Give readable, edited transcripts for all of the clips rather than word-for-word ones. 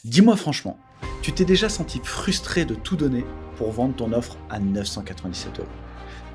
Dis-moi franchement, tu t'es déjà senti frustré de tout donner pour vendre ton offre à 997 euros.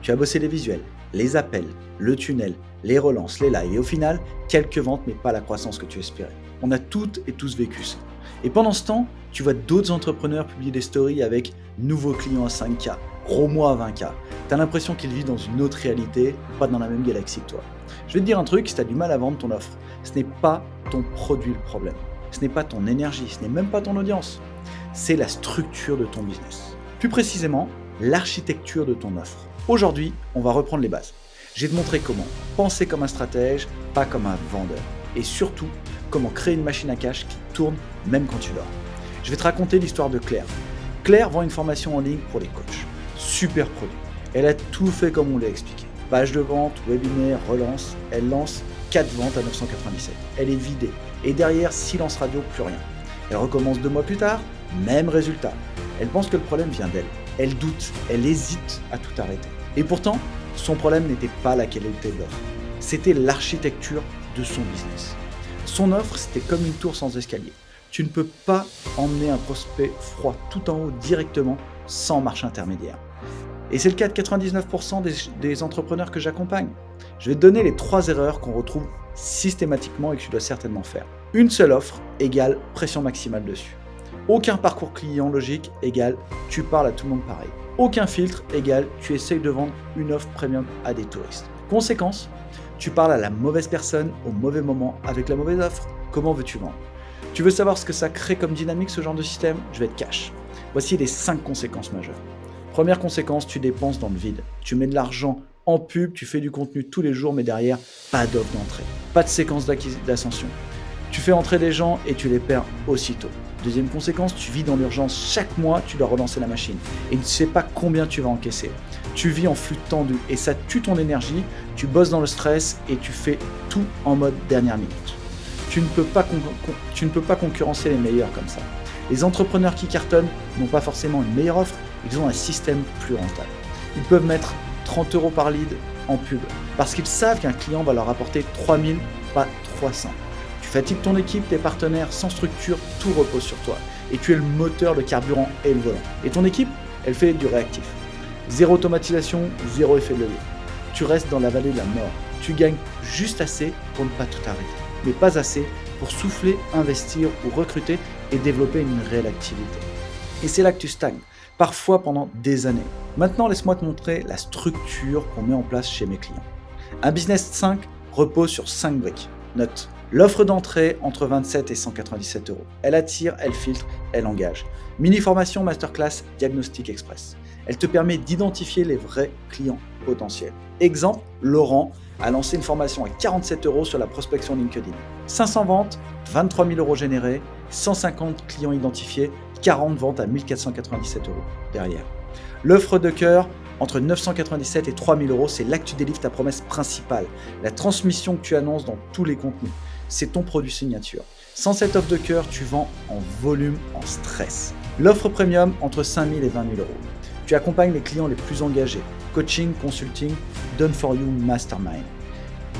Tu as bossé les visuels, les appels, le tunnel, les relances, les lives et au final, quelques ventes mais pas la croissance que tu espérais. On a toutes et tous vécu ça. Et pendant ce temps, tu vois d'autres entrepreneurs publier des stories avec nouveaux clients à 5K, gros mois à 20K. Tu as l'impression qu'ils vivent dans une autre réalité, pas dans la même galaxie que toi. Je vais te dire un truc, si tu as du mal à vendre ton offre, ce n'est pas ton produit le problème. Ce n'est pas ton énergie, ce n'est même pas ton audience. C'est la structure de ton business. Plus précisément, l'architecture de ton offre. Aujourd'hui, on va reprendre les bases. Je vais te montrer comment penser comme un stratège, pas comme un vendeur. Et surtout, comment créer une machine à cash qui tourne même quand tu dors. Je vais te raconter l'histoire de Claire. Claire vend une formation en ligne pour les coachs. Super produit. Elle a tout fait comme on l'a expliqué. Page de vente, webinaire, relance. Elle lance 4 ventes à 997. Elle est vidée. Et derrière, silence radio, plus rien. Elle recommence 2 mois plus tard, même résultat. Elle pense que le problème vient d'elle. Elle doute, elle hésite à tout arrêter. Et pourtant, son problème n'était pas la qualité de l'offre. C'était l'architecture de son business. Son offre, c'était comme une tour sans escalier. Tu ne peux pas emmener un prospect froid tout en haut directement sans marche intermédiaire. Et c'est le cas de 99% des entrepreneurs que j'accompagne. Je vais te donner les 3 erreurs qu'on retrouve systématiquement et que tu dois certainement faire. Une seule offre égale pression maximale dessus. Aucun parcours client logique égale tu parles à tout le monde pareil. Aucun filtre égale tu essayes de vendre une offre premium à des touristes. Conséquence, tu parles à la mauvaise personne au mauvais moment avec la mauvaise offre. Comment veux-tu vendre ? Tu veux savoir ce que ça crée comme dynamique ce genre de système ? Je vais être cash. Voici les 5 conséquences majeures. Première conséquence, tu dépenses dans le vide. Tu mets de l'argent en pub, tu fais du contenu tous les jours, mais derrière, pas d'offre d'entrée, pas de séquence d'ascension. Tu fais entrer des gens et tu les perds aussitôt. Deuxième conséquence, tu vis dans l'urgence. Chaque mois, tu dois relancer la machine et tu ne sais pas combien tu vas encaisser. Tu vis en flux tendu et ça tue ton énergie. Tu bosses dans le stress et tu fais tout en mode dernière minute. Tu ne peux pas concurrencer les meilleurs comme ça. Les entrepreneurs qui cartonnent n'ont pas forcément une meilleure offre, ils ont un système plus rentable. Ils peuvent mettre 30 euros par lead en pub parce qu'ils savent qu'un client va leur apporter 3000, pas 300. Tu fatigues ton équipe, tes partenaires, sans structure, tout repose sur toi. Et tu es le moteur, le carburant et le volant. Et ton équipe, elle fait du réactif. Zéro automatisation, zéro effet de levier. Tu restes dans la vallée de la mort. Tu gagnes juste assez pour ne pas tout arrêter, mais pas assez pour souffler, investir ou recruter et développer une réelle activité. Et c'est là que tu stagnes, parfois pendant des années. Maintenant, laisse-moi te montrer la structure qu'on met en place chez mes clients. Un business 5 repose sur 5 briques. Note, l'offre d'entrée entre 27 et 197 euros. Elle attire, elle filtre, elle engage. Mini-formation, masterclass, diagnostic express. Elle te permet d'identifier les vrais clients potentiels. Exemple, Laurent a lancé une formation à 47 euros sur la prospection LinkedIn. 500 ventes, 23 000 euros générés, 150 clients identifiés, 40 ventes à 1497 euros derrière. L'offre de cœur, entre 997 et 3 000 euros, c'est là que tu délivres ta promesse principale, la transmission que tu annonces dans tous les contenus. C'est ton produit signature. Sans cette offre de cœur, tu vends en volume, en stress. L'offre premium, entre 5 000 et 20 000 euros. Tu accompagnes les clients les plus engagés. Coaching, consulting, done for you, mastermind.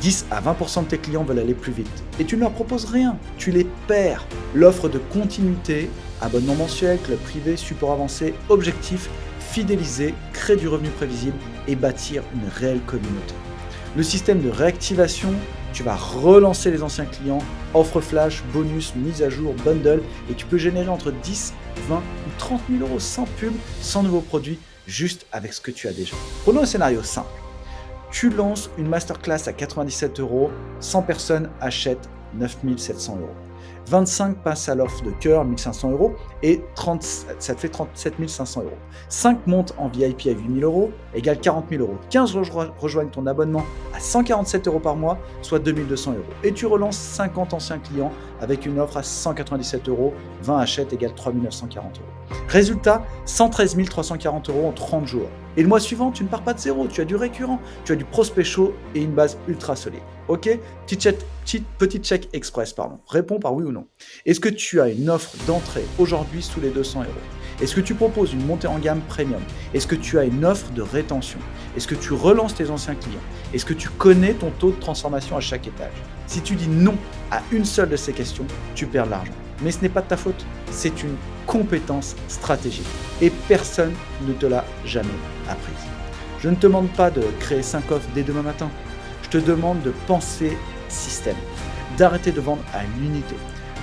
10 à 20% de tes clients veulent aller plus vite. Et tu ne leur proposes rien, tu les perds. L'offre de continuité, abonnement mensuel, club privé, support avancé, objectif, fidéliser, créer du revenu prévisible et bâtir une réelle communauté. Le système de réactivation, tu vas relancer les anciens clients, offre flash, bonus, mise à jour, bundle et tu peux générer entre 10, 20 ou 30 000 euros sans pub, sans nouveaux produits, juste avec ce que tu as déjà. Prenons un scénario simple. Tu lances une masterclass à 97 euros, 100 personnes achètent 9 700 euros. 25 passent à l'offre de cœur, 1500 euros, et 30, ça te fait 37 500 euros. 5 montent en VIP à 8 000 euros, égale 40 000 euros. 15 rejoignent ton abonnement à 147 euros par mois, soit 2 200 euros. Et tu relances 50 anciens clients avec une offre à 197 euros, 20 achètent, égale 3 940 euros. Résultat, 113 340 euros en 30 jours. Et le mois suivant, tu ne pars pas de zéro, tu as du récurrent, tu as du prospect chaud et une base ultra solide. Ok ? Petit check express, pardon. Réponds par oui ou non. Est-ce que tu as une offre d'entrée aujourd'hui sous les 200 euros ? Est-ce que tu proposes une montée en gamme premium ? Est-ce que tu as une offre de rétention ? Est-ce que tu relances tes anciens clients ? Est-ce que tu connais ton taux de transformation à chaque étage ? Si tu dis non à une seule de ces questions, tu perds de l'argent. Mais ce n'est pas de ta faute, c'est une compétence stratégique et personne ne te l'a jamais apprise. Je ne te demande pas de créer 5 offres dès demain matin, je te demande de penser système, d'arrêter de vendre à l'unité,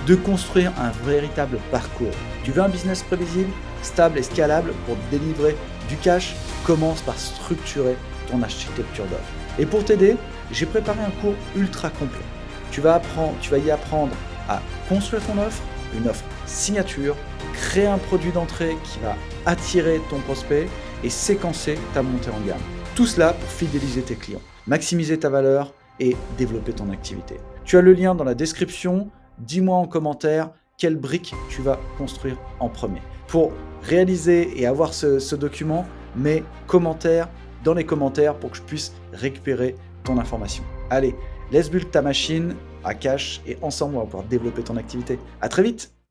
de construire un véritable parcours. Tu veux un business prévisible, stable et scalable pour délivrer du cash? Commence par structurer ton architecture d'offres. Et pour t'aider, j'ai préparé un cours ultra complet. Tu vas y apprendre à construire ton offre, une offre signature, créer un produit d'entrée qui va attirer ton prospect et séquencer ta montée en gamme. Tout cela pour fidéliser tes clients, maximiser ta valeur et développer ton activité. Tu as le lien dans la description. Dis-moi en commentaire quelle brique tu vas construire en premier. Pour réaliser et avoir ce document, mets commentaire dans les commentaires pour que je puisse récupérer ton information. Allez, laisse build ta machine à cash et ensemble on va pouvoir développer ton activité. À très vite!